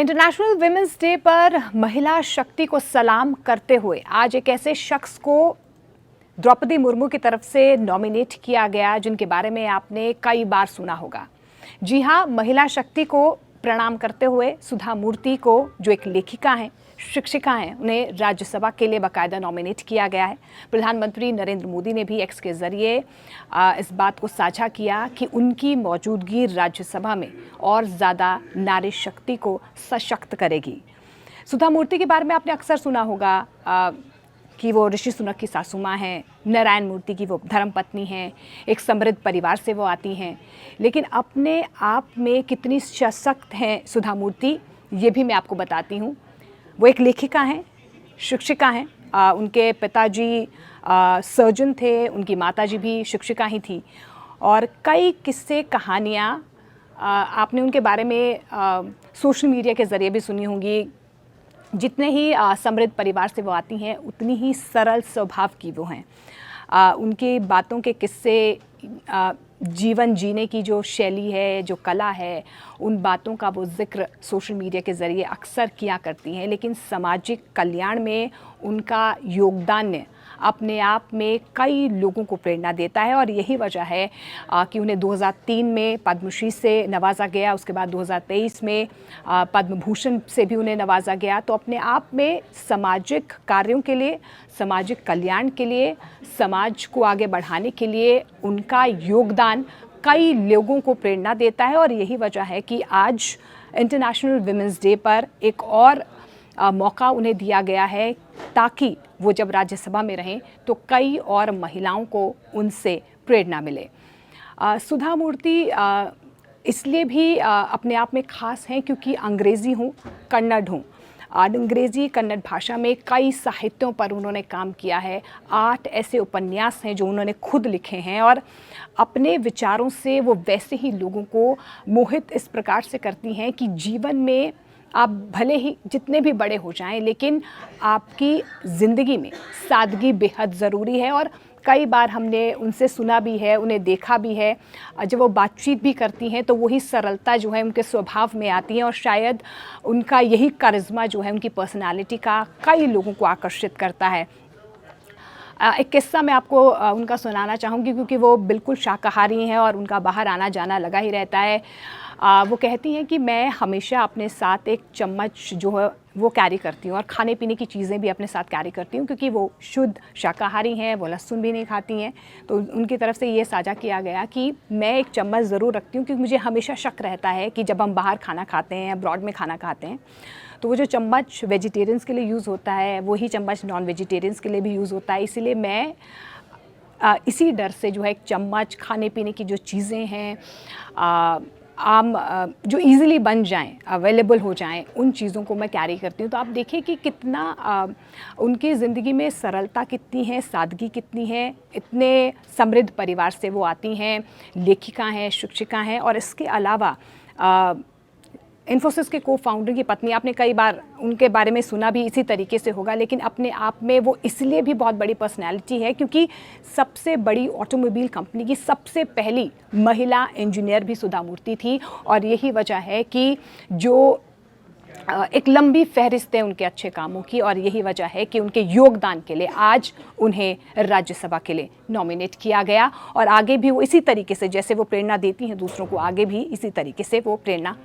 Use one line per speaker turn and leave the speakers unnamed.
International women's day पर महिला शक्ति को सलाम करते हुए आज एक ऐसे शख्स को द्रौपदी मुर्मू की तरफ से नॉमिनेट किया गया जिनके बारे में आपने कई बार सुना होगा। जी हाँ, महिला शक्ति को प्रणाम करते हुए सुधा मूर्ति को, जो एक लेखिका हैं, शिक्षिका हैं, उन्हें राज्यसभा के लिए बाकायदा नॉमिनेट किया गया है। प्रधानमंत्री नरेंद्र मोदी ने भी एक्स के जरिए इस बात को साझा किया कि उनकी मौजूदगी राज्यसभा में और ज़्यादा नारी शक्ति को सशक्त करेगी। सुधा मूर्ति के बारे में आपने अक्सर सुना होगा कि वो ऋषि सुनक की सासू माँ हैं, नारायण मूर्ति की वो धर्मपत्नी हैं, एक समृद्ध परिवार से वो आती हैं। लेकिन अपने आप में कितनी सशक्त हैं सुधा मूर्ति, ये भी मैं आपको बताती हूँ। वो एक लेखिका हैं, शिक्षिका हैं। उनके पिताजी सर्जन थे, उनकी माताजी भी शिक्षिका ही थी। और कई किस्से कहानियाँ आपने उनके बारे में सोशल मीडिया के ज़रिए भी सुनी होंगी। जितने ही समृद्ध परिवार से वो आती हैं, उतनी ही सरल स्वभाव की वो हैं। उनकी बातों के किस्से, जीवन जीने की जो शैली है, जो कला है, उन बातों का वो जिक्र सोशल मीडिया के ज़रिए अक्सर किया करती हैं। लेकिन सामाजिक कल्याण में उनका योगदान अपने आप में कई लोगों को प्रेरणा देता है। और यही वजह है कि उन्हें 2003 में पद्मश्री से नवाजा गया, उसके बाद 2023 में पद्म भूषण से भी उन्हें नवाजा गया। तो अपने आप में सामाजिक कार्यों के लिए, सामाजिक कल्याण के लिए, समाज को आगे बढ़ाने के लिए उनका योगदान कई लोगों को प्रेरणा देता है। और यही वजह है कि आज इंटरनेशनल विमेंस डे पर एक और मौका उन्हें दिया गया है, ताकि वो जब राज्यसभा में रहें तो कई और महिलाओं को उनसे प्रेरणा मिले। सुधा मूर्ति इसलिए भी अपने आप में ख़ास हैं क्योंकि अंग्रेज़ी हूँ, कन्नड़ हूँ। अंग्रेज़ी कन्नड़ भाषा में कई साहित्यों पर उन्होंने काम किया है। 8 ऐसे उपन्यास हैं जो उन्होंने खुद लिखे हैं। और अपने विचारों से वो वैसे ही लोगों को मोहित इस प्रकार से करती हैं कि जीवन में आप भले ही जितने भी बड़े हो जाएं, लेकिन आपकी ज़िंदगी में सादगी बेहद ज़रूरी है। और कई बार हमने उनसे सुना भी है, उन्हें देखा भी है, जब वो बातचीत भी करती हैं तो वही सरलता जो है उनके स्वभाव में आती है। और शायद उनका यही कारिज़मा जो है, उनकी पर्सनालिटी का कई लोगों को आकर्षित करता है। एक किस्सा मैं आपको उनका सुनाना चाहूँगी क्योंकि वो बिल्कुल शाकाहारी हैं और उनका बाहर आना जाना लगा ही रहता है। वो कहती हैं कि मैं हमेशा अपने साथ एक चम्मच जो है वो कैरी करती हूँ और खाने पीने की चीज़ें भी अपने साथ कैरी करती हूँ क्योंकि वो शुद्ध शाकाहारी हैं, वो लहसुन भी नहीं खाती हैं। तो उनकी तरफ से ये साझा किया गया कि मैं एक चम्मच ज़रूर रखती हूँ क्योंकि मुझे हमेशा शक रहता है कि जब हम बाहर खाना खाते हैं, अब्रॉड में खाना खाते हैं, तो वो जो चम्मच वेजिटेरियंस के लिए यूज़ होता है, वही चम्मच नॉन वेजिटेरियंस के लिए भी यूज़ होता है। इसीलिए मैं इसी डर से जो है एक चम्मच, खाने पीने की जो चीज़ें हैं आम जो इजीली बन जाएं, अवेलेबल हो जाएं, उन चीज़ों को मैं कैरी करती हूँ। तो आप देखिए कि कितना उनकी ज़िंदगी में सरलता कितनी है, सादगी कितनी है। इतने समृद्ध परिवार से वो आती हैं, लेखिका हैं, शिक्षिका हैं। और इसके अलावा इन्फोसिस के को-फाउंडर की पत्नी, आपने कई बार उनके बारे में सुना भी इसी तरीके से होगा। लेकिन अपने आप में वो इसलिए भी बहुत बड़ी पर्सनैलिटी है क्योंकि सबसे बड़ी ऑटोमोबाइल कंपनी की सबसे पहली महिला इंजीनियर भी सुधा मूर्ति थी। और यही वजह है कि जो एक लंबी फहरिस्त है उनके अच्छे कामों की, और यही वजह है कि उनके योगदान के लिए आज उन्हें राज्यसभा के लिए नॉमिनेट किया गया। और आगे भी वो इसी तरीके से, जैसे वो प्रेरणा देती हैं दूसरों को, आगे भी इसी तरीके से वो प्रेरणा